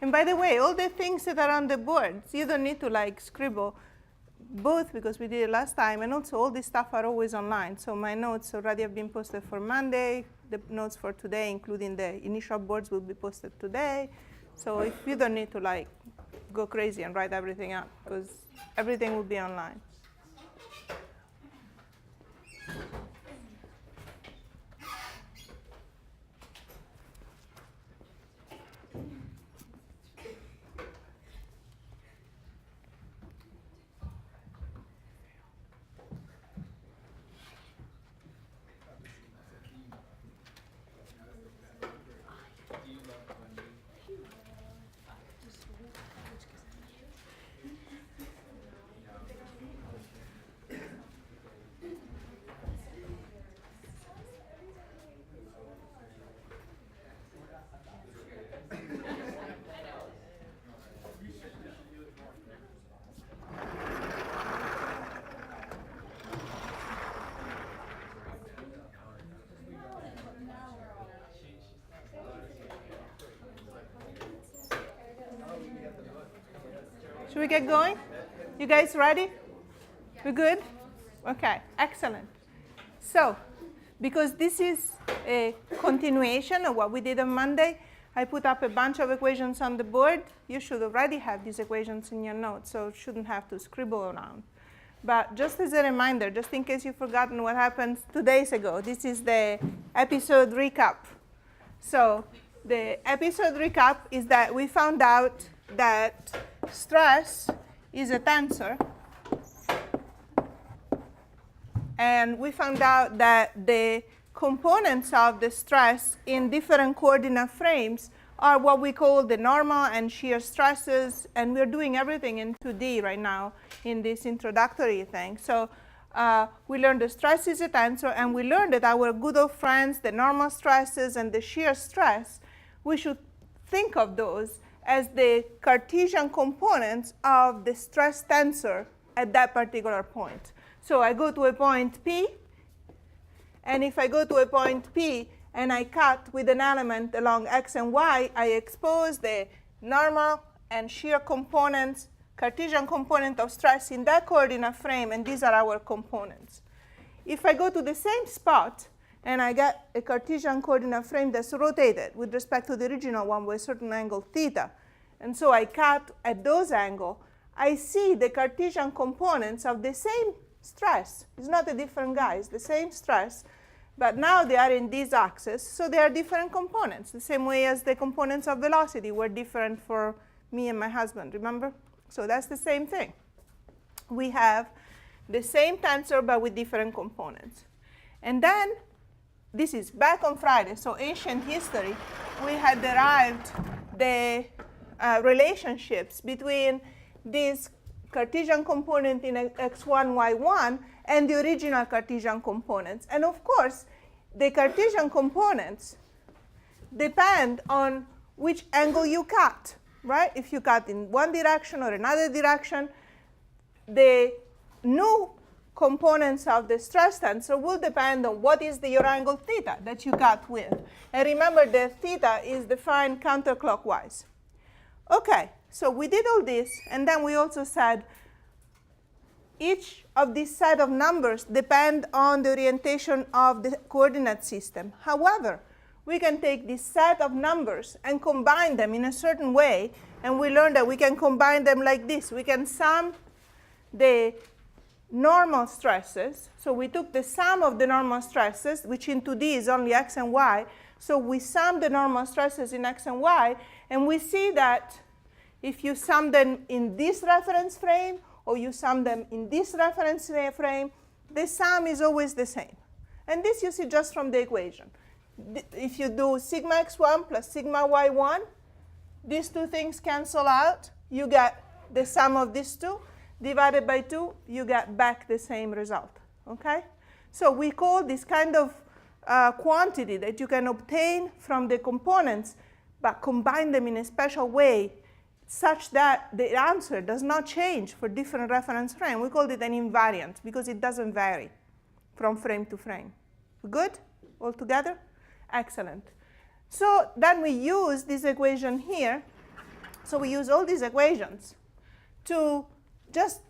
And by the way, all the things that are on the boards, you don't need to like scribble, both because we did it last time, and also all this stuff are always online. So my notes already have been posted for Monday. The notes for today, including the initial boards, will be posted today. So if you don't need to like go crazy and write everything up, because everything will be online. Should we get going? You guys ready? We good? Okay, excellent. So, because this is a continuation of what we did on Monday, I put up a bunch of equations on the board. You should already have these equations in your notes, so you shouldn't have to scribble around. But just as a reminder, just in case you've forgotten what happened 2 days ago, this is the episode recap. So the episode recap is that we found out that stress is a tensor. And we found out that the components of the stress in different coordinate frames are what we call the normal and shear stresses. And we're doing everything in 2D right now in this introductory thing. So we learned the stress is a tensor, and we learned that our good old friends, the normal stresses and the shear stress, we should think of those as the Cartesian components of the stress tensor at that particular point. So I go to a point P, and if I go to a point P and I cut with an element along x and y, I expose the normal and shear components, Cartesian component of stress in that coordinate frame, and these are our components. If I go to the same spot and I get a Cartesian coordinate frame that's rotated with respect to the original one with a certain angle theta, and so I cut at those angles, I see the Cartesian components of the same stress. It's not a different guy, it's the same stress, but now they are in this axis, so they are different components, the same way as the components of velocity were different for me and my husband, remember? So that's the same thing. We have the same tensor, but with different components. And then, this is back on Friday, so ancient history, we had derived the relationships between this Cartesian component in x1, y1 and the original Cartesian components. And of course, the Cartesian components depend on which angle you cut, right? If you cut in one direction or another direction, the new components of the stress tensor will depend on what is your angle theta that you cut with. And remember that theta is defined counterclockwise. Okay, so we did all this, and then we also said each of these set of numbers depend on the orientation of the coordinate system. However, we can take this set of numbers and combine them in a certain way, and we learned that we can combine them like this. We can sum the normal stresses. So we took the sum of the normal stresses, which in 2D is only x and y. So we sum the normal stresses in x and y, and we see that if you sum them in this reference frame or you sum them in this reference frame, the sum is always the same. And this you see just from the equation. If you do sigma x1 plus sigma y1, these two things cancel out. You get the sum of these two. Divided by 2, you get back the same result. Okay? So we call this kind of quantity that you can obtain from the components, but combine them in a special way such that the answer does not change for different reference frame. We call it an invariant because it doesn't vary from frame to frame. Good? All together? Excellent. So then we use this equation here So we use all these equations to just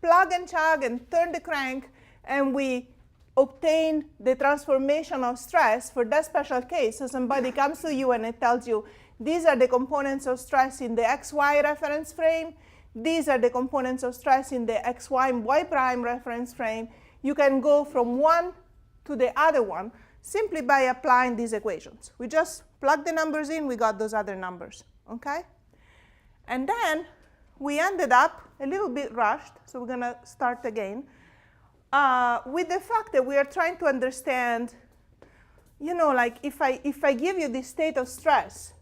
plug and chug and turn the crank, and we obtain the transformation of stress for that special case. So somebody comes to you and it tells you, these are the components of stress in the XY reference frame. These are the components of stress in the XY and Y prime reference frame. You can go from one to the other one simply by applying these equations. We just plug the numbers in, we got those other numbers, okay? And then we ended up a little bit rushed, so we're gonna start again, with the fact that we are trying to understand, you know, like if I give you this state of stress,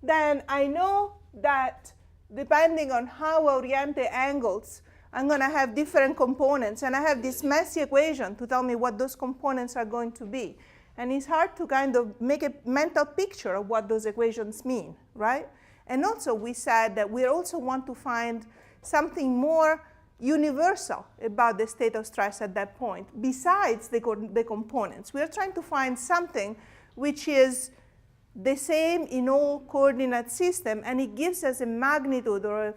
then I know that depending on how I orient the angles, I'm going to have different components. And I have this messy equation to tell me what those components are going to be. And it's hard to kind of make a mental picture of what those equations mean, right? And also we said that we also want to find something more universal about the state of stress at that point, besides the components. We are trying to find something which is the same in all coordinate system, and it gives us a magnitude or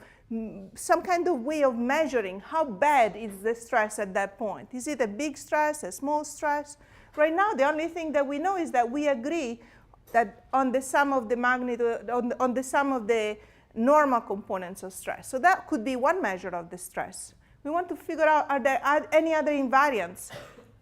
some kind of way of measuring how bad is the stress at that point. Is it a big stress, a small stress? Right now, the only thing that we know is that we agree that on the sum of the magnitude, on the sum of the normal components of stress. So that could be one measure of the stress. We want to figure out, are there any other invariants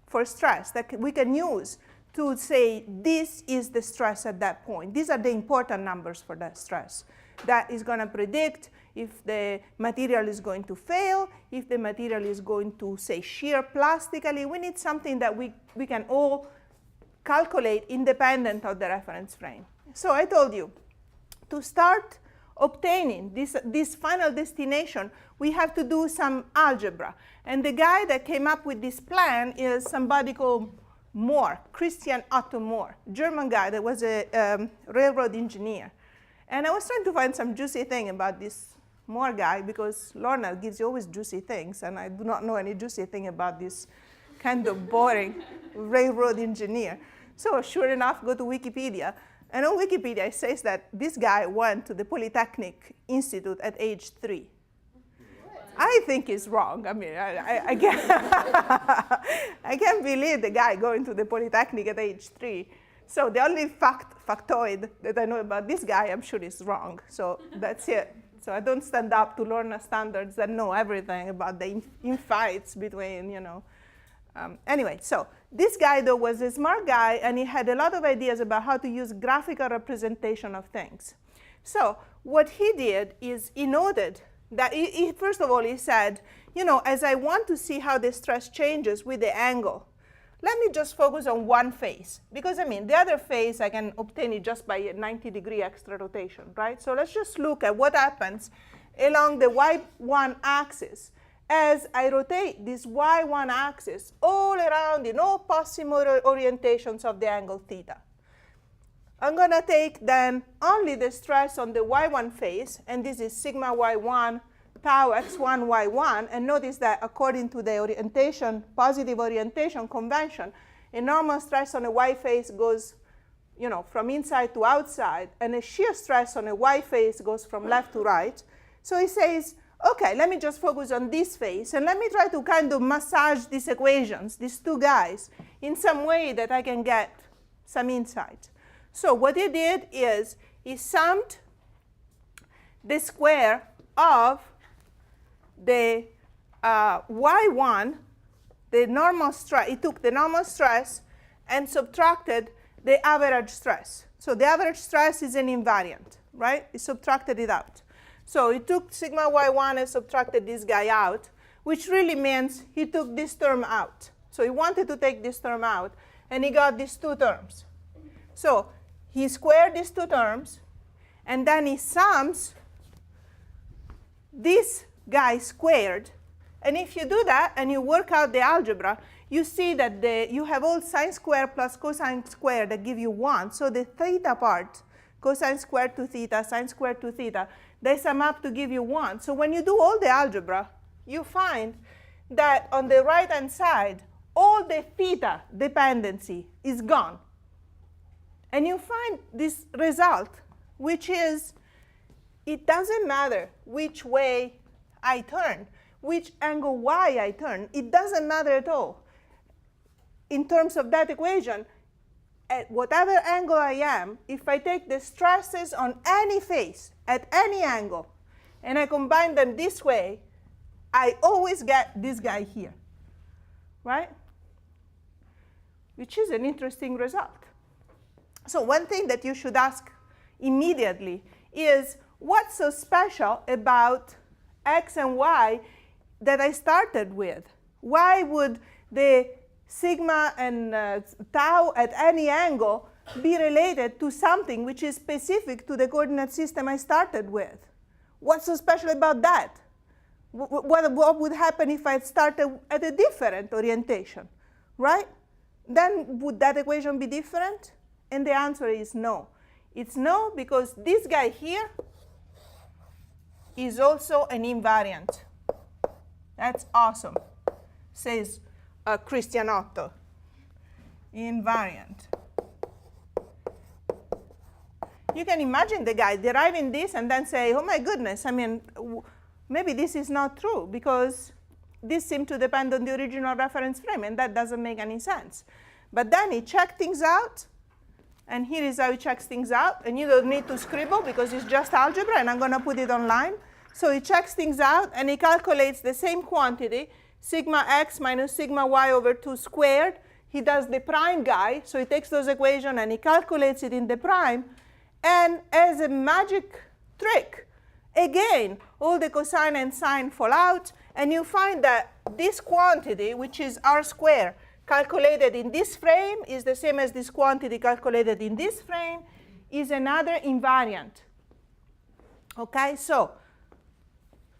for stress that we can use to say this is the stress at that point. These are the important numbers for that stress. That is going to predict if the material is going to fail, if the material is going to, say, shear plastically. We need something that we can all calculate independent of the reference frame. So I told you, to start obtaining this final destination, we have to do some algebra. And the guy that came up with this plan is somebody called Mohr, Christian Otto Mohr, German guy that was a railroad engineer. And I was trying to find some juicy thing about this Mohr guy, because Lorna gives you always juicy things, and I do not know any juicy thing about this kind of boring railroad engineer. So sure enough, go to Wikipedia. And on Wikipedia, it says that this guy went to the Polytechnic Institute at age 3. I think it's wrong. I mean, I can't, I can't believe the guy going to the Polytechnic at age 3. So the only factoid that I know about this guy, I'm sure is wrong. So that's it. So I don't stand up to Lorna standards that know everything about the infights between, you know. Anyway, so this guy, though, was a smart guy, and he had a lot of ideas about how to use graphical representation of things. So what he did is he noted that first of all, he said, you know, as I want to see how the stress changes with the angle, let me just focus on one phase. Because, I mean, the other phase, I can obtain it just by a 90-degree extra rotation, right? So let's just look at what happens along the y1 axis as I rotate this y1 axis all around in all possible orientations of the angle theta. I'm going to take then only the stress on the y1 phase, and this is sigma y1 tau x1 y1, and notice that according to the orientation, positive orientation convention, a normal stress on a y phase goes, you know, from inside to outside, and a shear stress on a y phase goes from left to right. So he says, okay, let me just focus on this phase, and let me try to kind of massage these equations, these two guys, in some way that I can get some insight. So what he did is he summed the square of the y1, the normal stress. He took the normal stress and subtracted the average stress. So the average stress is an invariant, right? He subtracted it out. So he took sigma y1 and subtracted this guy out, which really means he took this term out. So he wanted to take this term out, and he got these two terms. So he squared these two terms, and then he sums this guy squared. And if you do that and you work out the algebra, you see that you have all sine squared plus cosine squared that give you 1. So the theta part, cosine squared to theta, sine squared to theta, they sum up to give you 1. So when you do all the algebra, you find that on the right-hand side, all the theta dependency is gone. And you find this result, which is it doesn't matter which way I turn, which angle y I turn. It doesn't matter at all. In terms of that equation, at whatever angle I am, if I take the stresses on any face at any angle and I combine them this way, I always get this guy here, right? Which is an interesting result. So one thing that you should ask immediately is, what's so special about x and y that I started with? Why would the sigma and tau at any angle be related to something which is specific to the coordinate system I started with? What's so special about that? What would happen if I started at a different orientation, right? Then would that equation be different? And the answer is no. It's no, because this guy here is also an invariant. That's awesome, says Cristianotto. Invariant. You can imagine the guy deriving this and then say, oh my goodness, I mean, maybe this is not true because this seemed to depend on the original reference frame, and that doesn't make any sense. But then he checked things out, and here is how he checks things out. And you don't need to scribble because it's just algebra, and I'm going to put it online. So he checks things out, and he calculates the same quantity, sigma x minus sigma y over 2 squared. He does the prime guy, so he takes those equations and he calculates it in the prime. And as a magic trick, again, all the cosine and sine fall out, and you find that this quantity, which is r squared, calculated in this frame, is the same as this quantity calculated in this frame, is another invariant. Okay, so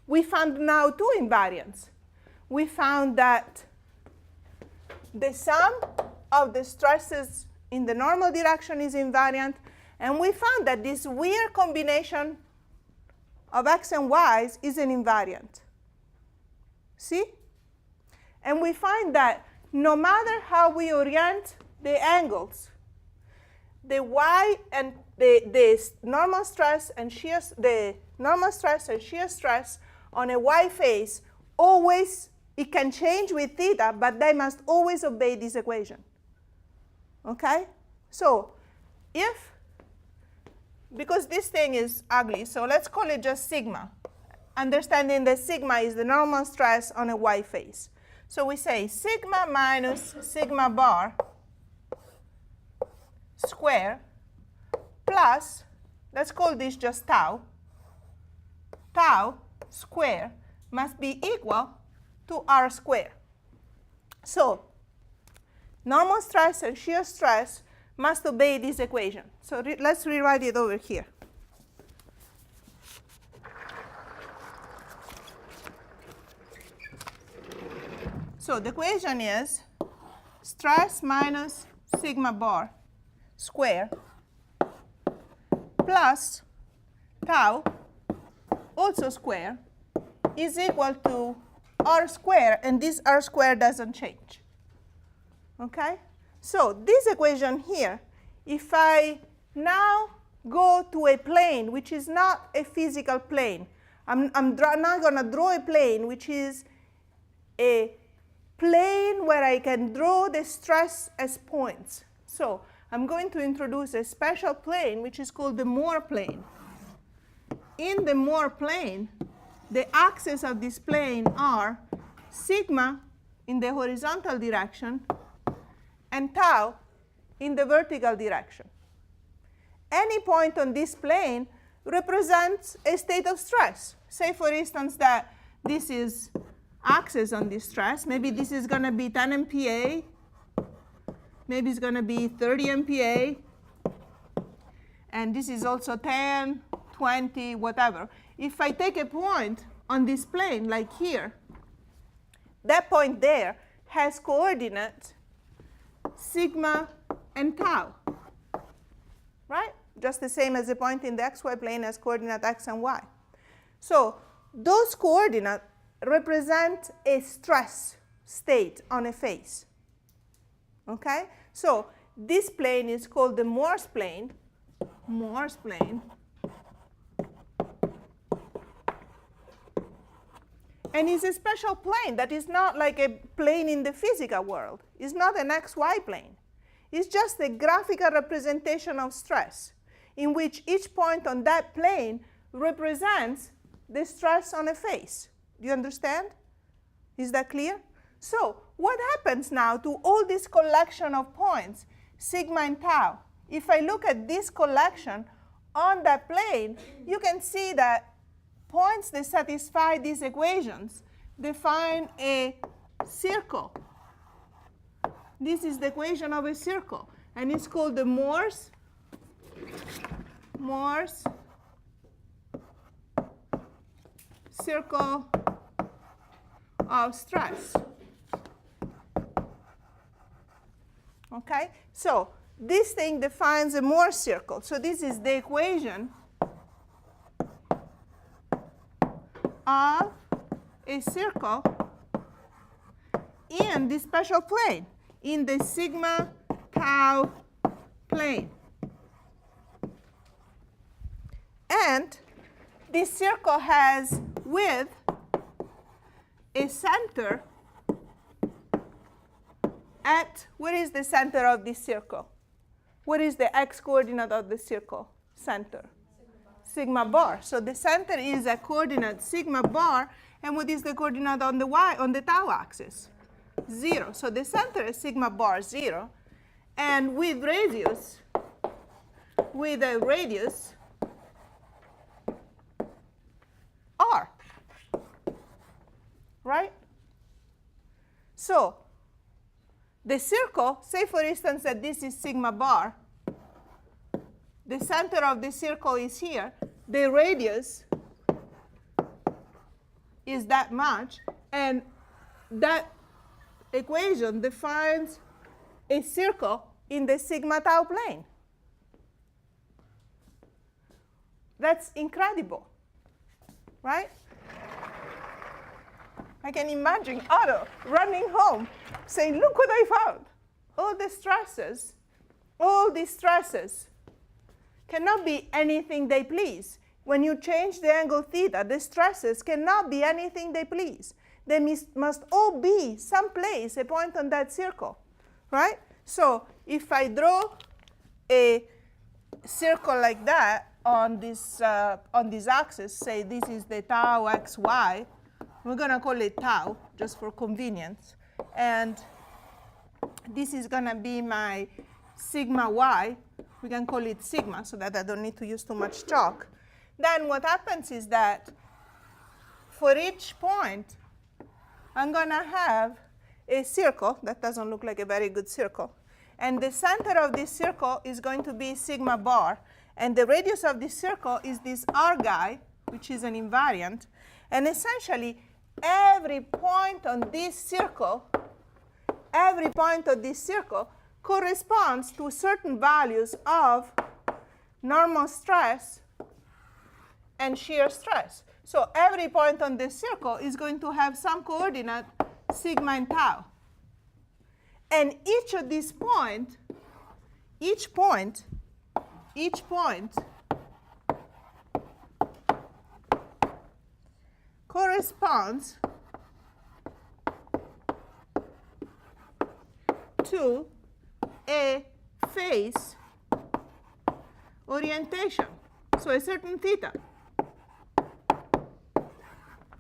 we found now two invariants. We found that the sum of the stresses in the normal direction is invariant, and we found that this weird combination of x and y's is an invariant. See? And we find that no matter how we orient the angles, the y and the normal stress and shear, the normal stress and shear stress on a y face, always, it can change with theta, but they must always obey this equation. Okay? So because this thing is ugly, so let's call it just sigma, understanding that sigma is the normal stress on a y face. So we say sigma minus sigma bar square plus, let's call this just tau, tau square must be equal to r squared. So normal stress and shear stress must obey this equation. So let's rewrite it over here. So the equation is stress minus sigma bar square plus tau also square is equal to r squared, and this r squared doesn't change. Okay? So this equation here, if I now go to a plane which is not a physical plane, I'm not going to draw a plane which is a plane where I can draw the stress as points. So I'm going to introduce a special plane which is called the Moore plane. In the Moore plane, the axes of this plane are sigma in the horizontal direction and tau in the vertical direction. Any point on this plane represents a state of stress. Say, for instance, that this is axis on this stress. Maybe this is going to be 10 MPa. Maybe it's going to be 30 MPa. And this is also 10, 20, whatever. If I take a point on this plane, like here, that point there has coordinates sigma and tau, right? Just the same as the point in the xy plane has coordinate x and y. So those coordinates represent a stress state on a face. Okay? So this plane is called the Morse plane. Morse plane. And it's a special plane that is not like a plane in the physical world. It's not an XY plane. It's just a graphical representation of stress in which each point on that plane represents the stress on a face. Do you understand? Is that clear? So what happens now to all this collection of points, sigma and tau? If I look at this collection on that plane, you can see that points that satisfy these equations define a circle. This is the equation of a circle, and it's called the Morse circle of stress. Okay? So this thing defines a Morse circle. So this is the equation of a circle in this special plane, in the sigma tau plane. And this circle has with a center at, where is the center of this circle? What is the x coordinate of the circle? Center. Sigma bar. So the center is a coordinate sigma bar, and what is the coordinate on the y, on the tau axis? 0. So the center is sigma bar 0, and with a radius r. Right? So the circle, say for instance that this is sigma bar, the center of the circle is here, the radius is that much, and that equation defines a circle in the sigma tau plane. That's incredible, right? I can imagine Otto running home saying, look what I found. All these stresses cannot be anything they please. When you change the angle theta, the stresses cannot be anything they please. They must all be someplace, a point on that circle, right? So if I draw a circle like that on this axis, say this is the tau xy, we're going to call it tau just for convenience, and this is going to be my sigma y. We can call it sigma so that I don't need to use too much chalk. Then what happens is that for each point, I'm going to have a circle that doesn't look like a very good circle. And the center of this circle is going to be sigma bar. And the radius of this circle is this r guy, which is an invariant. And essentially, every point on this circle corresponds to certain values of normal stress and shear stress. So every point on this circle is going to have some coordinate sigma and tau. And each of these points, each point corresponds to a phase orientation, so a certain theta.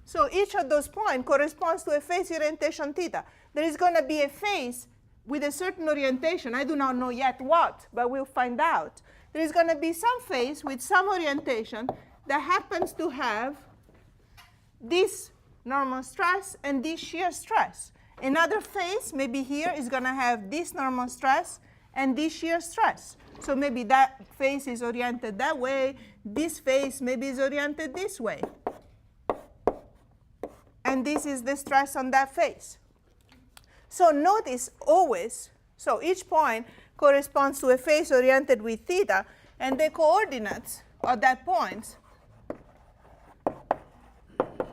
So each of those points corresponds to a phase orientation theta. There is going to be a phase with a certain orientation. I do not know yet what, but we'll find out. There is going to be some phase with some orientation that happens to have this normal stress and this shear stress. Another phase, maybe here, is going to have this normal stress and this shear stress. So maybe that phase is oriented that way. This phase maybe is oriented this way. And this is the stress on that phase. So notice always, so each point corresponds to a phase oriented with theta, and the coordinates of that point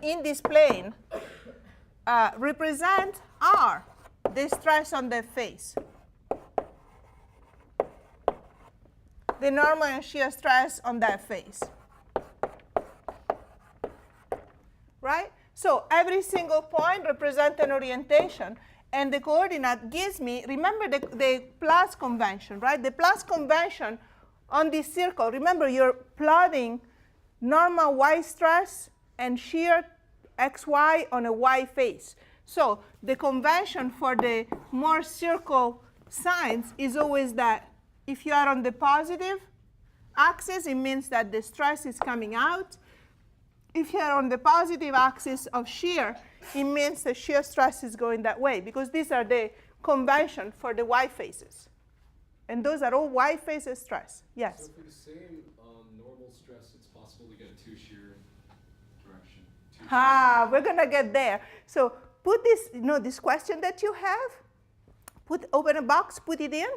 in this plane represent r, the stress on that phase. The normal and shear stress on that phase. Right? So every single point represents an orientation, and the coordinate gives me, remember the plus convention, right? The plus convention on this circle, remember you're plotting normal y stress and shear xy on a y face. So the convention for the more circle signs is always that if you are on the positive axis, it means that the stress is coming out. If you're on the positive axis of shear, it means the shear stress is going that way, because these are the convention for the y faces. And those are all y faces stress. Yes? So for the same normal stress, it's possible to get a two shear direction. We're going to get there. So put this, this question that you have, open a box, put it in,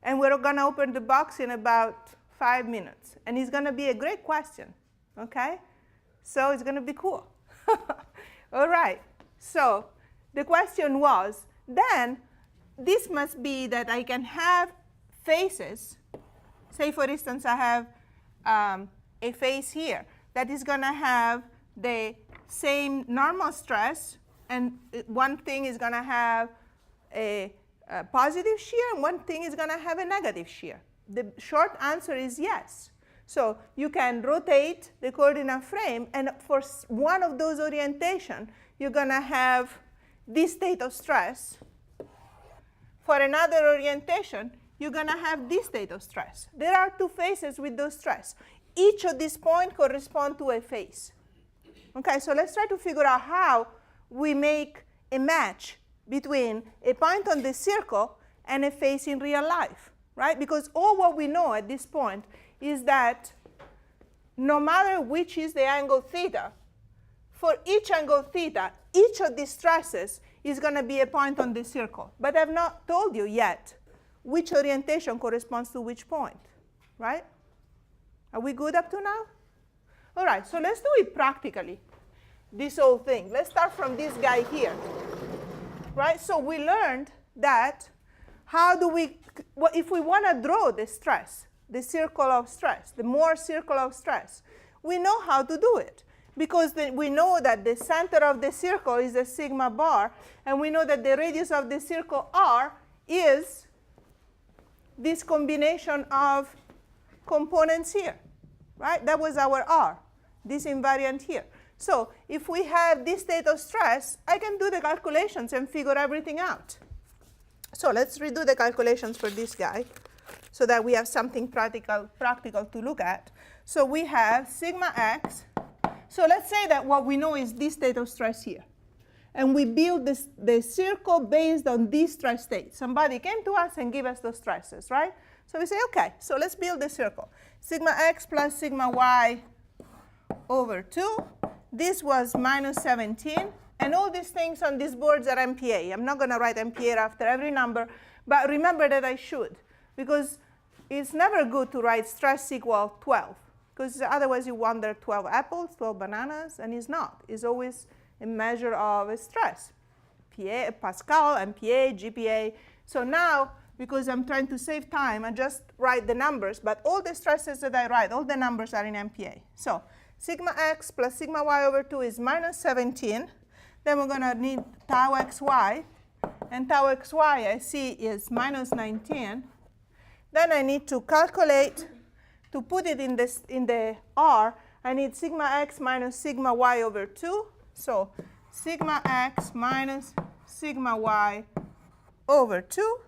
and we're going to open the box in about 5 minutes. And it's going to be a great question, okay? So it's going to be cool. All right. So the question was, then this must be that I can have faces. Say, for instance, I have a face here that is going to have the same normal stress, and one thing is going to have a positive shear, and one thing is going to have a negative shear. The short answer is yes. So you can rotate the coordinate frame, and for one of those orientation, you're going to have this state of stress. For another orientation, you're going to have this state of stress. There are two faces with those stress. Each of these points correspond to a face. Okay, so let's try to figure out how we make a match between a point on the circle and a face in real life, right? Because all what we know at this point is that no matter which is the angle theta, for each angle theta, each of these stresses is going to be a point on the circle. But I've not told you yet which orientation corresponds to which point, right? Are we good up to now? All right, so let's do it practically, this whole thing. Let's start from this guy here, right? So we learned that if we want to draw the stress, the circle of stress, the Mohr circle of stress, we know how to do it, because we know that the center of the circle is a sigma bar, and we know that the radius of the circle r is this combination of components here, right? That was our r, this invariant here. So if we have this state of stress, I can do the calculations and figure everything out. So let's redo the calculations for this guy, so that we have something practical to look at. So we have sigma x. So let's say that what we know is this state of stress here. And we build the circle based on this stress state. Somebody came to us and gave us those stresses, right? So we say, OK, so let's build the circle. Sigma x plus sigma y over 2. This was minus 17. And all these things on these boards are MPa. I'm not going to write MPa after every number, but remember that I should, because it's never good to write stress equal 12, because otherwise you wonder 12 apples, 12 bananas, and it's not. It's always a measure of a stress. PA, Pascal, MPa, GPa. So now, because I'm trying to save time, I just write the numbers, but all the stresses that I write, all the numbers are in MPa. So sigma x plus sigma y over 2 is minus 17. Then we're going to need tau xy, and tau xy I see is minus 19. Then I need to calculate, to put it in the r, I need sigma x minus sigma y over 2. So sigma x minus sigma y over 2,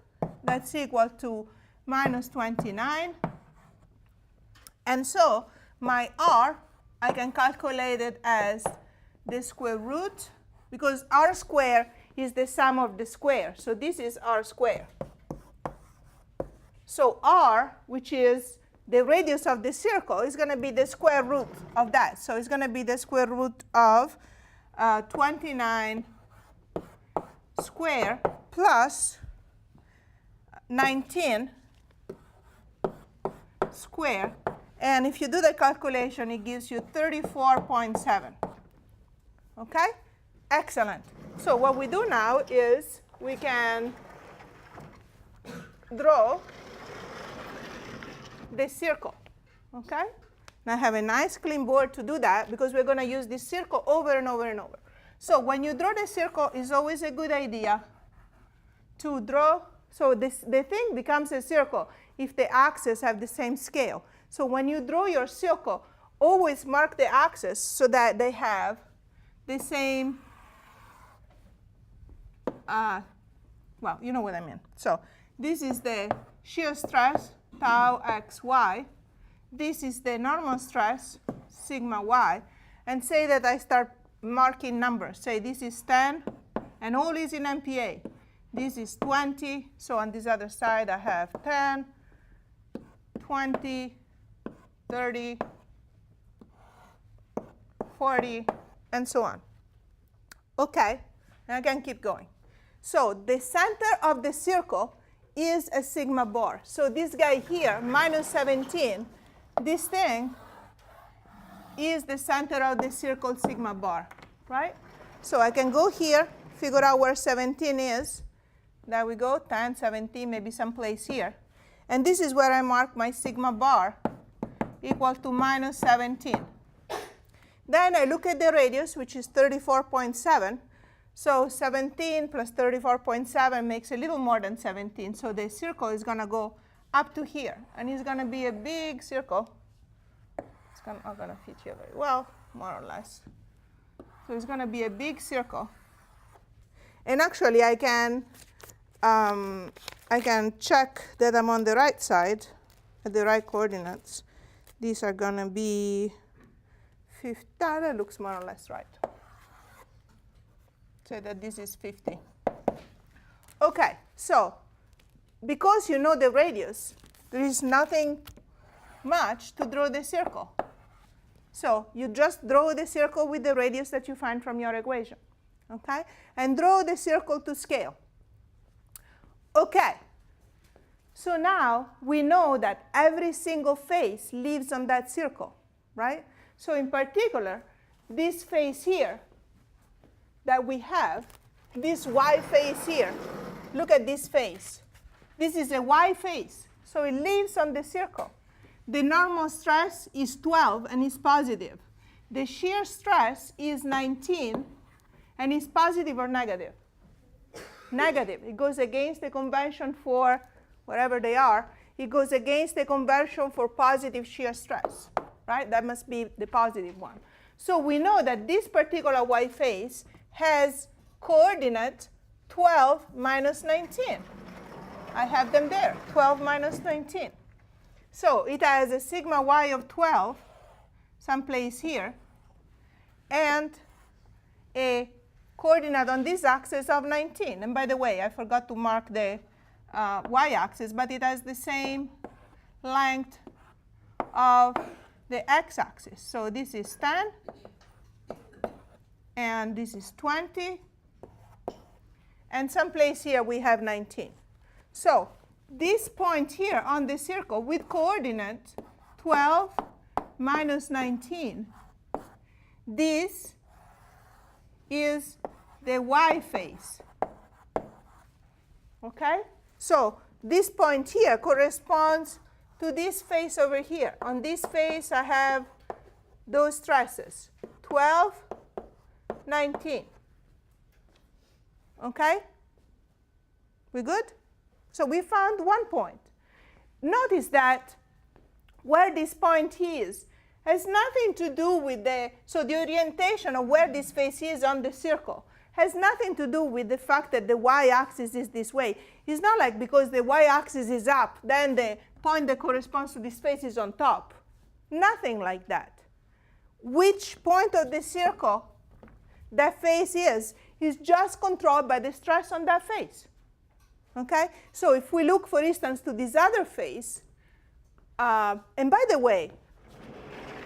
that's equal to minus 29. And so my r, I can calculate it as the square root, because r square is the sum of the square. So this is r square. So r, which is the radius of the circle, is going to be the square root of that. So it's going to be the square root of 29 square plus 19 square. And if you do the calculation, it gives you 34.7. OK? Excellent. So what we do now is we can draw the circle. OK? And I have a nice clean board to do that, because we're going to use this circle over and over and over. So when you draw the circle, it's always a good idea to draw. So the thing becomes a circle if the axes have the same scale. So when you draw your circle, always mark the axes so that they have the same, well, you know what I mean. So this is the shear stress, tau xy. This is the normal stress, sigma y. And say that I start marking numbers. Say this is 10, and all is in MPa. This is 20. So on this other side, I have 10, 20, 30, 40, and so on. OK, and I can keep going. So the center of the circle is a sigma bar. So this guy here, minus 17, this thing is the center of the circle sigma bar, right? So I can go here, figure out where 17 is. There we go, 10, 17, maybe someplace here. And this is where I mark my sigma bar equal to minus 17. Then I look at the radius, which is 34.7. So 17 plus 34.7 makes a little more than 17. So the circle is going to go up to here. And it's going to be a big circle. It's not going to fit here very well, more or less. So it's going to be a big circle. And actually, I can check that I'm on the right side, at the right coordinates. These are going to be 50. That looks more or less right. Say that this is 50. OK, so because you know the radius, there is nothing much to draw the circle. So you just draw the circle with the radius that you find from your equation. OK? And draw the circle to scale. OK. So now we know that every single face lives on that circle, right? So in particular, this face here that we have, this y face here, look at this face. This is a y face, so it lives on the circle. The normal stress is 12 and is positive. The shear stress is 19 and is positive or negative? Negative. It goes against the convention for whatever they are. It goes against the convention for positive shear stress, right? That must be the positive one. So we know that this particular y face has coordinate 12 minus 19. I have them there, 12 minus 19. So it has a sigma y of 12, someplace here, and a coordinate on this axis of 19. And by the way, I forgot to mark the y-axis, but it has the same length of the x-axis. So this is 10, and this is 20, and someplace here we have 19. So this point here on the circle with coordinate 12 minus 19, this is the y face. OK? So this point here corresponds to this face over here. On this face, I have those stresses, 12, 19. OK? We good? So we found one point. Notice that where this point is has nothing to do with the orientation of where this face is on the circle has nothing to do with the fact that the y-axis is this way. It's not like because the y-axis is up, then the point that corresponds to this face is on top. Nothing like that. Which point of the circle that face is just controlled by the stress on that face. Okay? So if we look, for instance, to this other face, and by the way,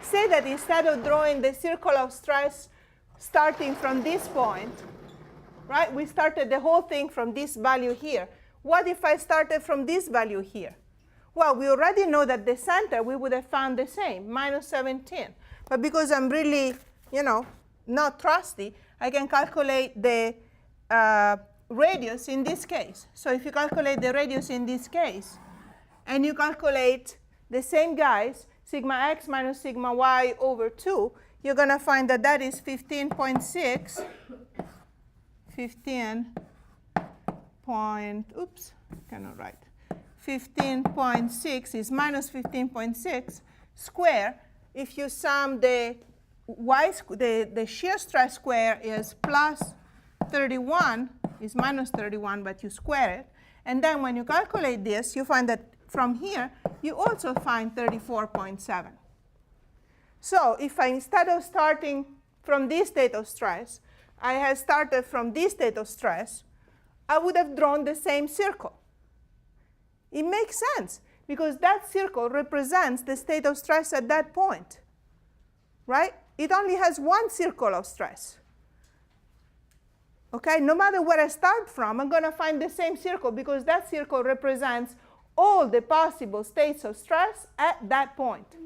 say that instead of drawing the circle of stress starting from this point, right, we started the whole thing from this value here. What if I started from this value here? Well, we already know that the center, we would have found the same, minus 17. But because I'm really, not trusty, I can calculate the radius in this case. So if you calculate the radius in this case, and you calculate the same guys, sigma x minus sigma y over 2, you're going to find that that is 15.6 15 point, oops, cannot write. 15.6 is minus 15.6 square. If you sum the the shear stress square is plus 31, is minus 31, but you square it. And then when you calculate this, you find that from here, you also find 34.7. So if I, instead of starting from this state of stress, I had started from this state of stress, I would have drawn the same circle. It makes sense, because that circle represents the state of stress at that point, right? It only has one circle of stress. Okay, no matter where I start from, I'm going to find the same circle, because that circle represents all the possible states of stress at that point.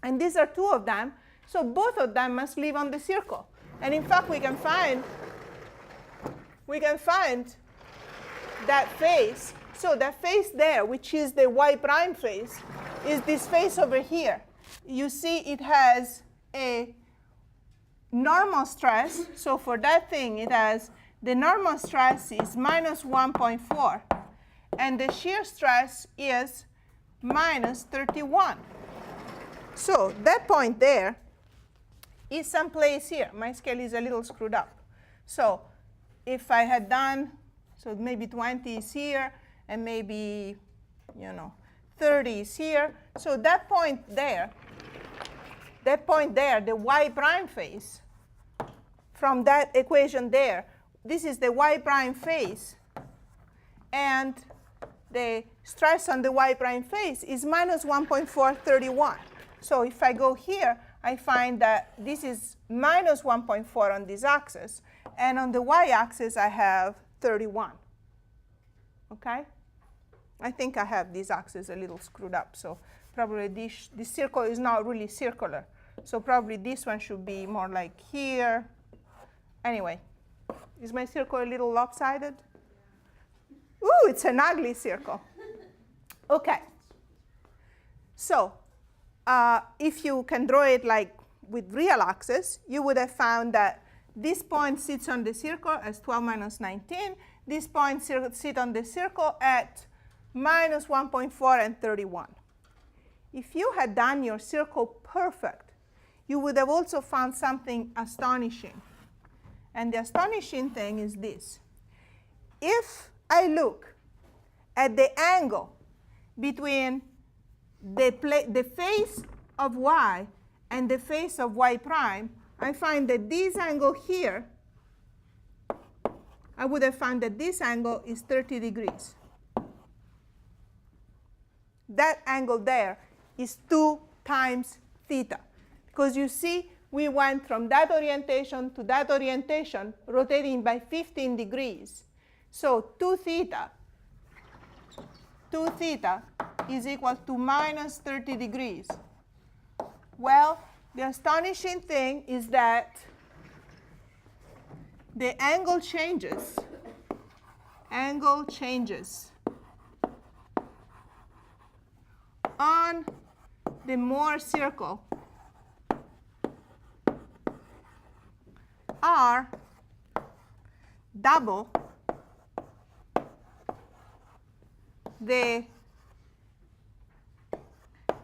And these are two of them, so both of them must live on the circle. And in fact, we can find that face. So that face there, which is the y prime face, is this face over here. You see it has a normal stress. So for that thing, it has the normal stress is minus 1.4, and the shear stress is minus 31. So that point there is someplace here. My scale is a little screwed up. So if I had done, so maybe 20 is here, and maybe, 30 is here. So that point there, the y prime phase, from that equation there, this is the y prime phase. And the stress on the y prime phase is minus 1.431. So if I go here, I find that this is minus 1.4 on this axis. And on the y-axis, I have 31. OK? I think I have this axis a little screwed up. So probably this circle is not really circular. So probably this one should be more like here. Anyway, is my circle a little lopsided? Ooh, it's an ugly circle. OK. So if you can draw it like with real axis, you would have found that this point sits on the circle as 12 minus 19. This point sits on the circle at minus 1.4 and 31. If you had done your circle perfect, you would have also found something astonishing. And the astonishing thing is this. If I look at the angle between the face of y and the face of y prime, I find that this angle here, I would have found that this angle is 30 degrees. That angle there is 2 times theta. Because you see, we went from that orientation to that orientation, rotating by 15 degrees. So 2 theta is equal to minus 30 degrees. Well, the astonishing thing is that the angle changes. Angle changes on the Mohr circle are double the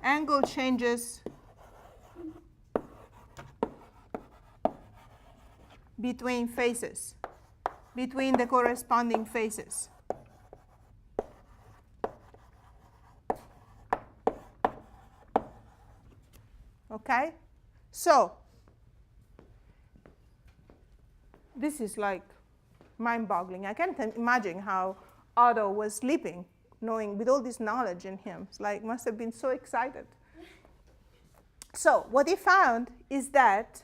angle changes between faces, between the corresponding faces. Okay? So this is like mind-boggling. I can't imagine how Otto was sleeping, knowing with all this knowledge in him. It's like, must have been so excited. So what he found is that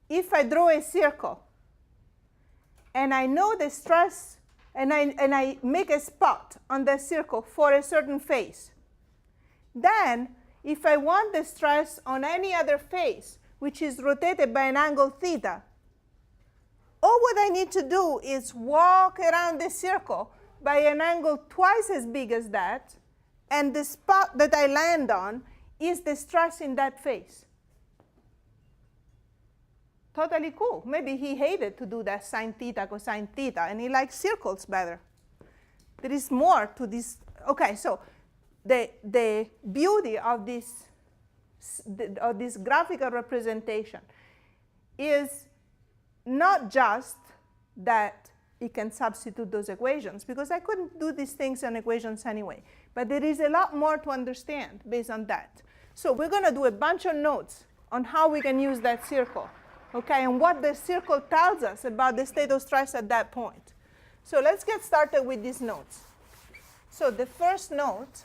if I draw a circle and I know the stress and I make a spot on the circle for a certain face, then if I want the stress on any other face, which is rotated by an angle theta, all what I need to do is walk around the circle by an angle twice as big as that, and the spot that I land on is the stress in that face. Totally cool. Maybe he hated to do that sine theta, cosine theta, and he likes circles better. There is more to this. Okay, so the beauty of this graphical representation is not just that it can substitute those equations, because I couldn't do these things in equations anyway. But there is a lot more to understand based on that. So we're going to do a bunch of notes on how we can use that circle, okay, and what the circle tells us about the state of stress at that point. So let's get started with these notes. So the first note,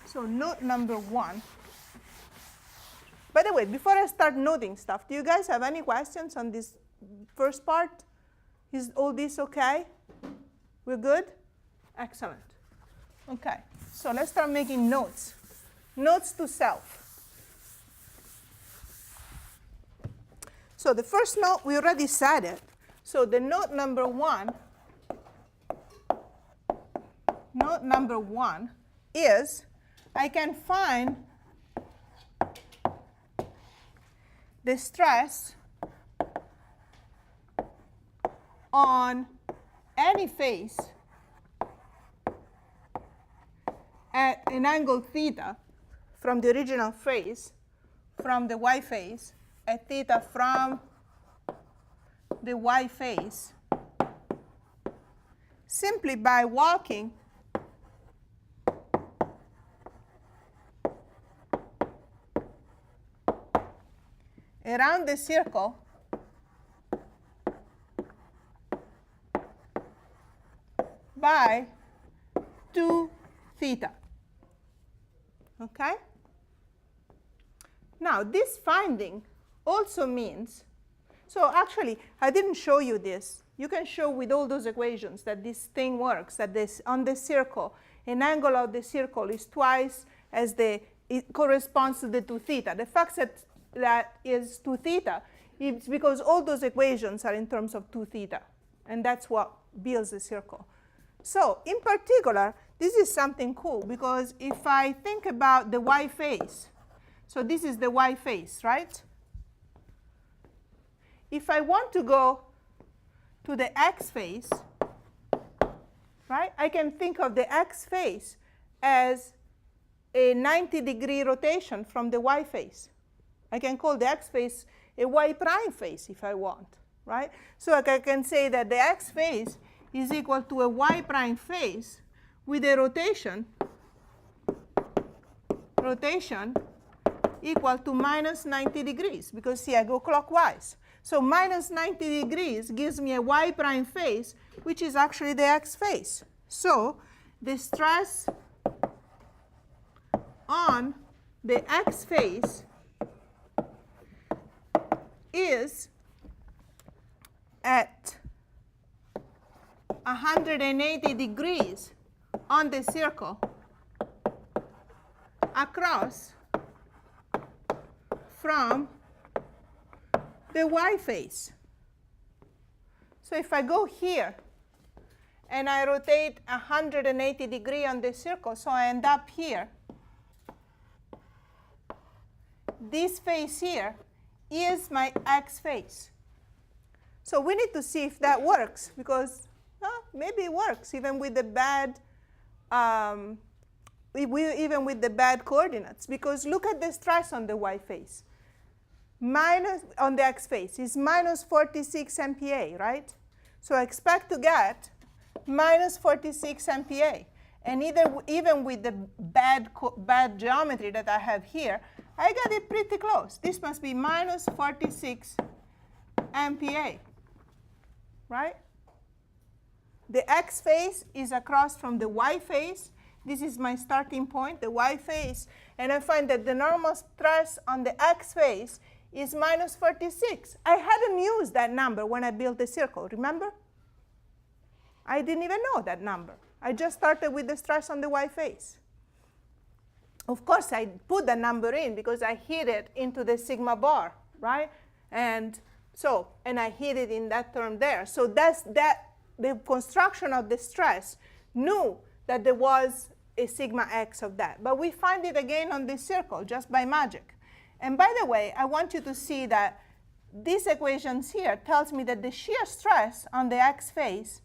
so note number 1. By the way, before I start noting stuff, do you guys have any questions on this first part? Is all this okay? We're good? Excellent. Okay, so let's start making notes. Notes to self. So the first note, we already said it. So the note number 1 is I can find the stress on any face at an angle theta from the original phase, from the y phase, at theta from the y phase, simply by walking around the circle by 2 theta. Okay? Now, this finding also means, so actually, I didn't show you this. You can show with all those equations that this thing works, that this on the circle, an angle of the circle is twice as it corresponds to the 2 theta. The fact that is 2 theta is because all those equations are in terms of 2 theta, and that's what builds the circle. So in particular, this is something cool, because if I think about the y phase, so this is the y phase, right? If I want to go to the x phase, right, I can think of the x phase as a 90-degree rotation from the y phase. I can call the x phase a y prime phase if I want, right? So I can say that the x phase is equal to a y prime phase with a rotation equal to minus 90 degrees, because see, I go clockwise. So minus 90 degrees gives me a y prime phase, which is actually the x phase. So the stress on the x phase is at 180 degrees on the circle across from the y phase. So if I go here and I rotate 180 degrees on the circle, so I end up here, this phase here is my x phase. So we need to see if that works, because maybe it works even with the bad even with the bad coordinates, because look at the stress on the y phase. On the x phase is minus 46 MPa, right? So I expect to get minus 46 MPa. And even with the bad geometry that I have here, I got it pretty close. This must be minus 46 MPa, right? The x phase is across from the y phase. This is my starting point, the y phase. And I find that the normal stress on the x phase is minus 46. I hadn't used that number when I built the circle, remember? I didn't even know that number. I just started with the stress on the y phase. Of course, I put the number in because I hit it into the sigma bar, right? And I hit it in that term there. So the construction of the stress knew that there was a sigma x of that. But we find it again on this circle just by magic. And by the way, I want you to see that these equations here tells me that the shear stress on the x face,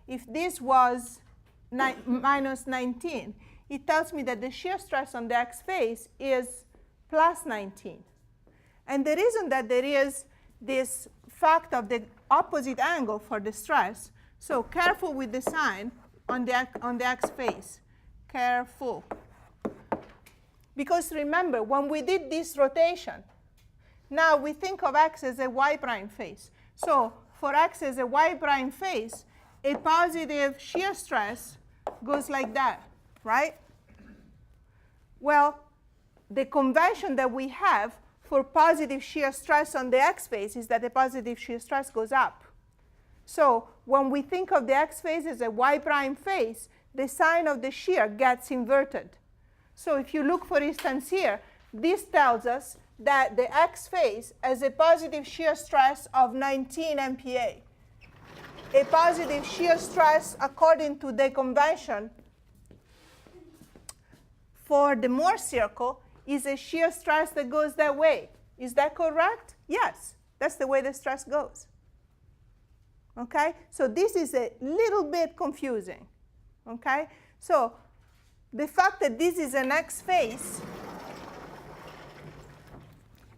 if this was minus 19, it tells me that the shear stress on the x face is plus 19. And the reason that there is this fact of the opposite angle for the stress, so careful with the sign on the x face. Careful. Because remember, when we did this rotation, now we think of x as a y prime face. So for x as a y prime face, a positive shear stress goes like that, right? Well, the convention that we have for positive shear stress on the x face is that the positive shear stress goes up. So when we think of the x face as a y prime face, the sign of the shear gets inverted. So if you look, for instance, here, this tells us that the x face has a positive shear stress of 19 MPa. A positive shear stress, according to the convention for the Mohr circle, is a shear stress that goes that way. Is that correct? Yes, that's the way the stress goes. Okay? So this is a little bit confusing. Okay? So the fact that this is an x face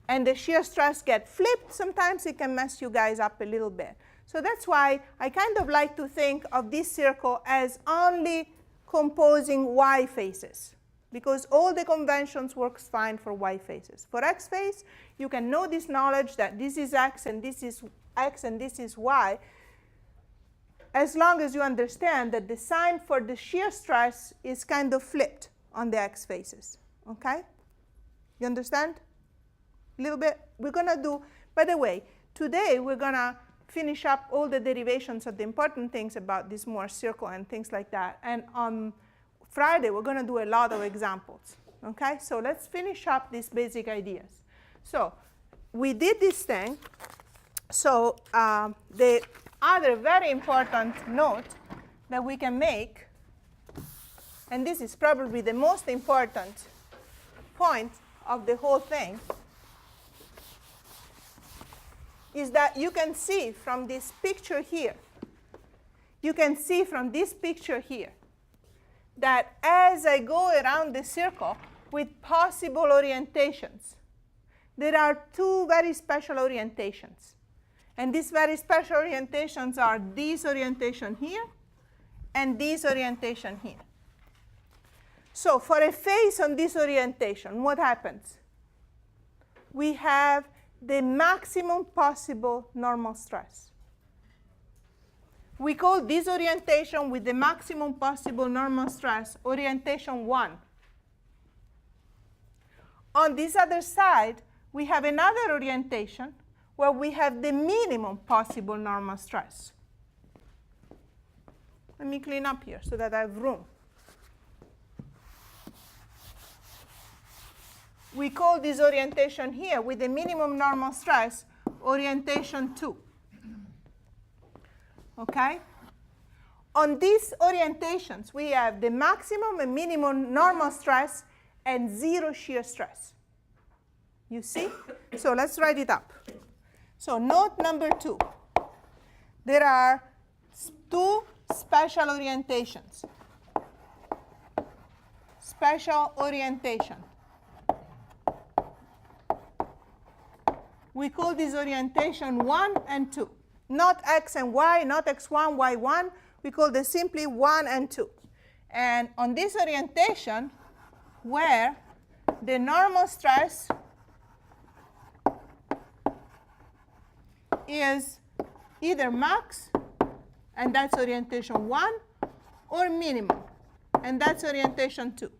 and the shear stress get flipped, sometimes it can mess you guys up a little bit. So that's why I kind of like to think of this circle as only composing y faces, because all the conventions works fine for y faces. For x face, you can know this knowledge that this is x and this is x and this is y, as long as you understand that the sign for the shear stress is kind of flipped on the x faces. Okay? You understand? A little bit? We're going to do, by the way, today we're going to finish up all the derivations of the important things about this Mohr circle and things like that. And on Friday, we're going to do a lot of examples. Okay? So let's finish up these basic ideas. So we did this thing. So the other very important note that we can make, and this is probably the most important point of the whole thing, is that you can see from this picture here, that as I go around the circle with possible orientations, there are two very special orientations. And these very special orientations are this orientation here and this orientation here. So for a face on this orientation, what happens? We have the maximum possible normal stress. We call this orientation with the maximum possible normal stress orientation 1. On this other side, we have another orientation where we have the minimum possible normal stress. Let me clean up here so that I have room. We call this orientation here with the minimum normal stress orientation 2. Okay? On these orientations, we have the maximum and minimum normal stress and zero shear stress. You see? So let's write it up. So note number 2. There are two special orientations. Special orientation. We call this orientation 1 and 2. Not x and y, not x1, y1. We call this simply 1 and 2. And on this orientation, where the normal stress is either max, and that's orientation 1, or minimum, and that's orientation 2.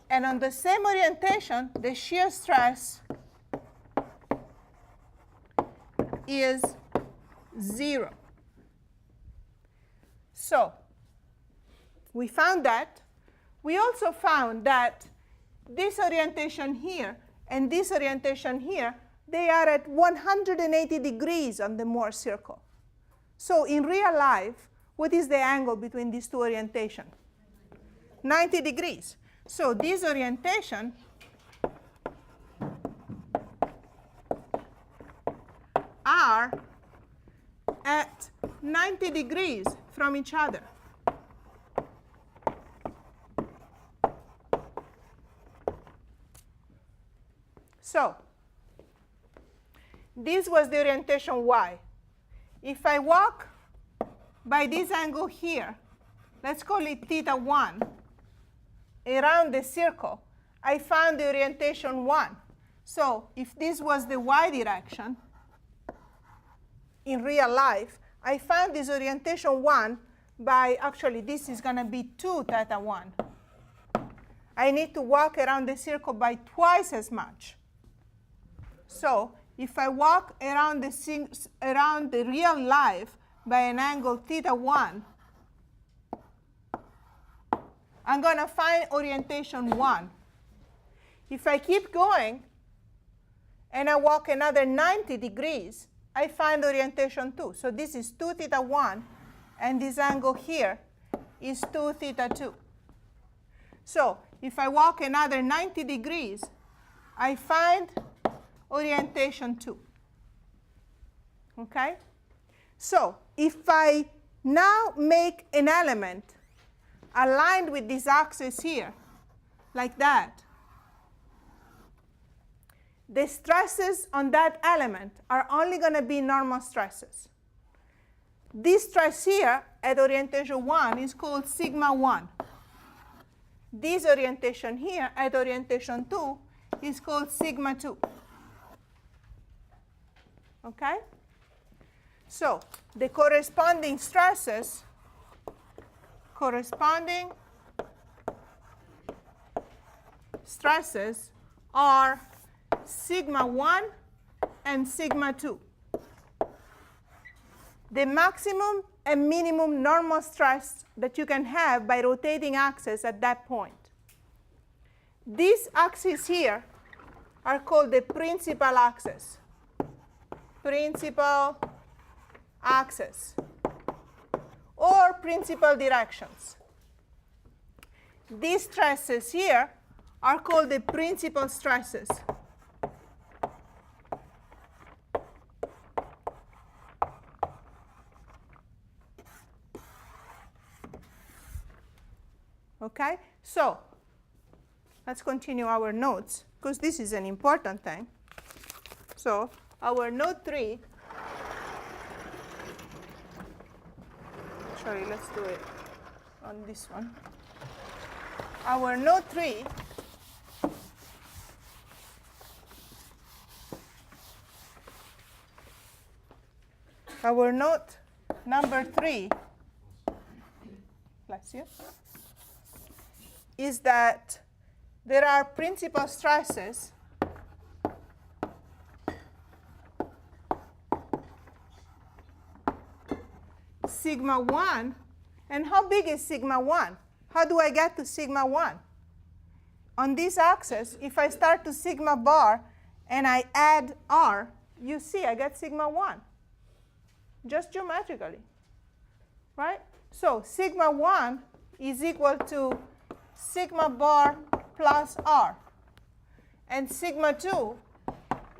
And on the same orientation, the shear stress is 0. So we found that. We also found that this orientation here and this orientation here, they are at 180 degrees on the Mohr circle. So in real life, what is the angle between these two orientations? 90 degrees. So this orientation are at 90 degrees from each other. So this was the orientation y. If I walk by this angle here, let's call it theta 1, around the circle, I found the orientation 1. So if this was the y direction in real life, I found this orientation 1 by, actually, this is going to be 2 theta 1. I need to walk around the circle by twice as much. So if I walk around the real life by an angle theta 1, I'm going to find orientation 1. If I keep going and I walk another 90 degrees, I find orientation 2. So this is 2 theta 1, and this angle here is 2 theta 2. So if I walk another 90 degrees, I find orientation 2. Okay? So if I now make an element aligned with this axis here, like that, the stresses on that element are only going to be normal stresses. This stress here at orientation 1 is called sigma 1. This orientation here at orientation 2 is called sigma 2. Okay? So the corresponding stresses are sigma 1 and sigma 2. The maximum and minimum normal stress that you can have by rotating axes at that point. These axes here are called the principal axis. Principal axis or principal directions. These stresses here are called the principal stresses. Okay, so let's continue our notes, because this is an important thing. So our note 3, sorry, let's do it on this one. Our note 3 our note number 3, bless you, is that there are principal stresses sigma 1. And how big is sigma 1? How do I get to sigma 1? On this axis, if I start to sigma bar and I add r, you see I get sigma 1, just geometrically, right? So sigma 1 is equal to sigma bar plus r. And sigma 2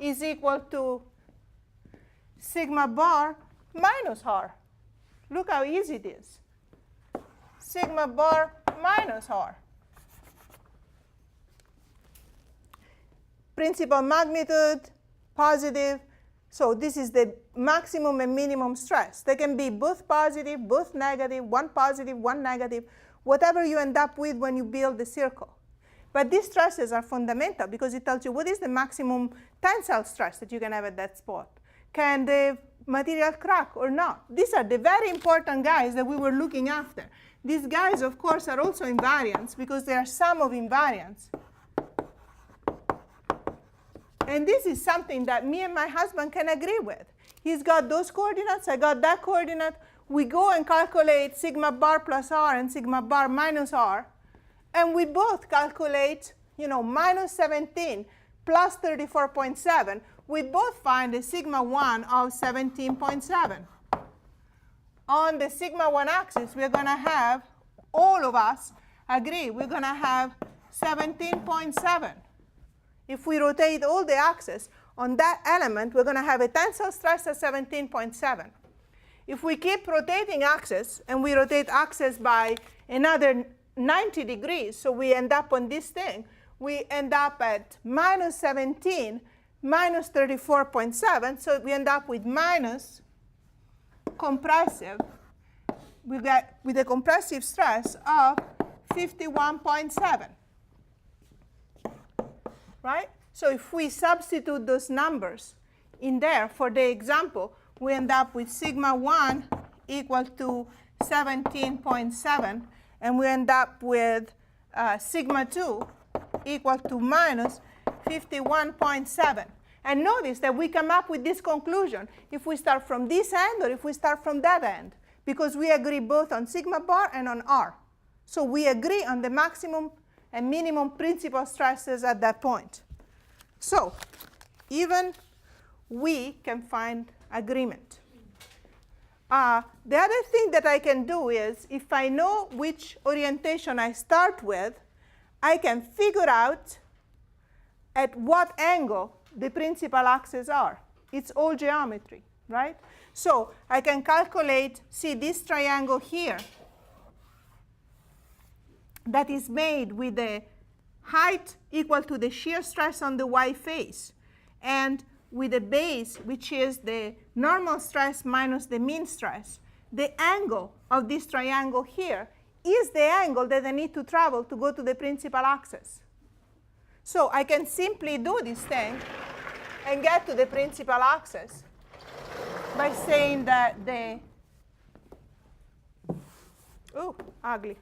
is equal to sigma bar minus r. Look how easy it is. Sigma bar minus r. Principal magnitude, positive. So this is the maximum and minimum stress. They can be both positive, both negative, one positive, one negative, whatever you end up with when you build the circle. But these stresses are fundamental because it tells you what is the maximum tensile stress that you can have at that spot. Can the material crack or not? These are the very important guys that we were looking after. These guys, of course, are also invariants because they are sum of invariants. And this is something that me and my husband can agree with. He's got those coordinates, I got that coordinate. We go and calculate sigma bar plus r and sigma bar minus r. And we both calculate, minus 17 plus 34.7. We both find a sigma 1 of 17.7. On the sigma 1 axis, we're going to have, all of us agree, we're going to have 17.7. If we rotate all the axes, on that element, we're going to have a tensile stress at 17.7. If we keep rotating axis, and we rotate axis by another 90 degrees, so we end up on this thing, we end up at minus 17, minus 34.7, so we end up with minus compressive, we get with a compressive stress of 51.7, right? So if we substitute those numbers in there for the example, we end up with sigma 1 equal to 17.7, and we end up with sigma 2 equal to minus 51.7. And notice that we come up with this conclusion if we start from this end or if we start from that end, because we agree both on sigma bar and on R. So we agree on the maximum and minimum principal stresses at that point. So even we can find agreement. The other thing that I can do is, if I know which orientation I start with, I can figure out at what angle the principal axes are. It's all geometry, right? So I can calculate, see this triangle here that is made with the height equal to the shear stress on the y face, and with a base which is the normal stress minus the mean stress. The angle of this triangle here is the angle that I need to travel to go to the principal axis. So I can simply do this thing and get to the principal axis by saying that the, ooh, ugly.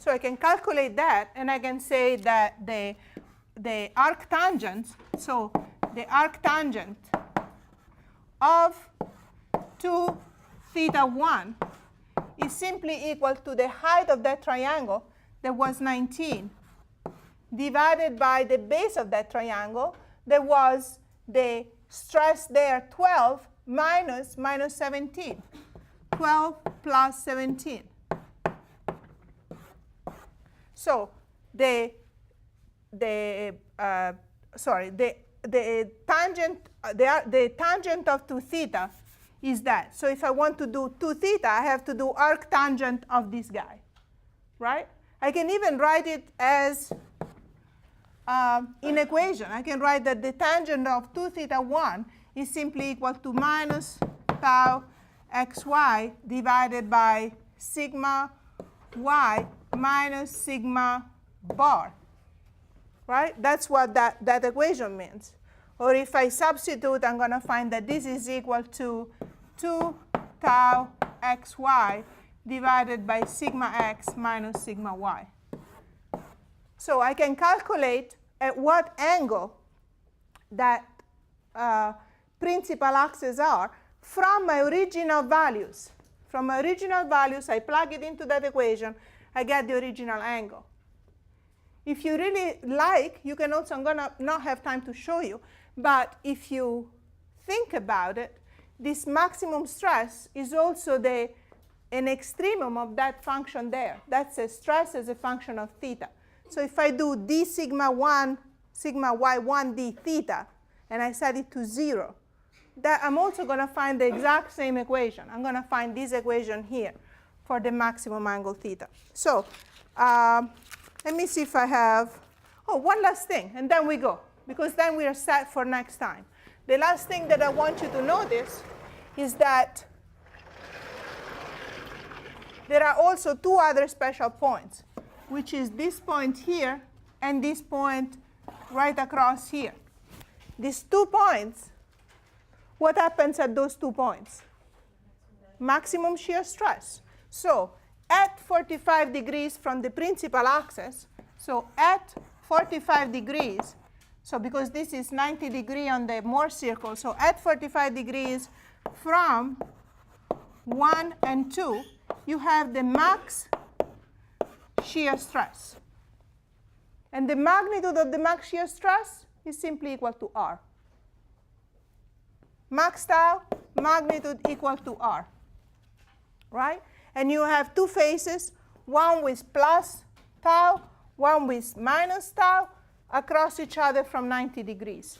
So I can calculate that, and I can say that the arctangent, so the arctangent of 2 theta 1 is simply equal to the height of that triangle that was 19 divided by the base of that triangle that was the stress there 12 minus 17. 12 plus 17. So the tangent of 2 theta is that. So if I want to do 2 theta, I have to do arctangent of this guy, right? I can even write it as in equation. I can write that the tangent of 2 theta 1 is simply equal to minus tau xy divided by sigma y minus sigma bar, right? That's what that equation means. Or if I substitute, I'm going to find that this is equal to 2 tau xy divided by sigma x minus sigma y. So I can calculate at what angle that principal axes are from my original values. From my original values, I plug it into that equation, I get the original angle. If you really like, you can also, I'm going to not have time to show you, but if you think about it, this maximum stress is also an extremum of that function there. That's a stress as a function of theta. So if I do d sigma 1, sigma y1 d theta, and I set it to 0, that I'm also going to find the exact same equation. I'm going to find this equation here for the maximum angle theta. So let me see if I have, one last thing, and then we go, because then we are set for next time. The last thing that I want you to notice is that there are also 2 other special points, which is this point here and this point right across here. These 2 points, what happens at those 2 points? Maximum shear stress. So at 45 degrees from the principal axis, so at 45 degrees, so because this is 90 degrees on the Morse circle, so at 45 degrees from 1 and 2, you have the max shear stress. And the magnitude of the max shear stress is simply equal to R. Max tau, magnitude equal to R, right? And you have two faces, one with plus tau, one with minus tau, across each other from 90 degrees.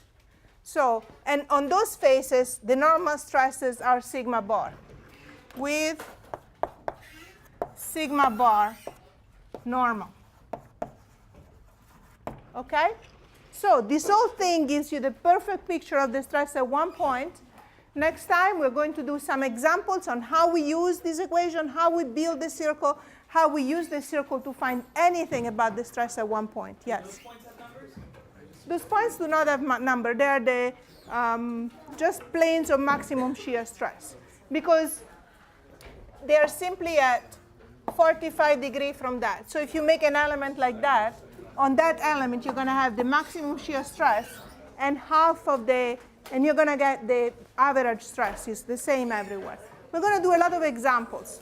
So, and on those faces, the normal stresses are sigma bar, with sigma bar normal. Okay? So this whole thing gives you the perfect picture of the stress at one point. Next time, we're going to do some examples on how we use this equation, how we build the circle, how we use the circle to find anything about the stress at one point. Yes? Those points have numbers? Those points do not have number. They are the just planes of maximum shear stress, because they are simply at 45 degrees from that. So if you make an element like that, on that element you're going to have the maximum shear stress and half of the, and you're going to get the average stress is the same everywhere. We're going to do a lot of examples.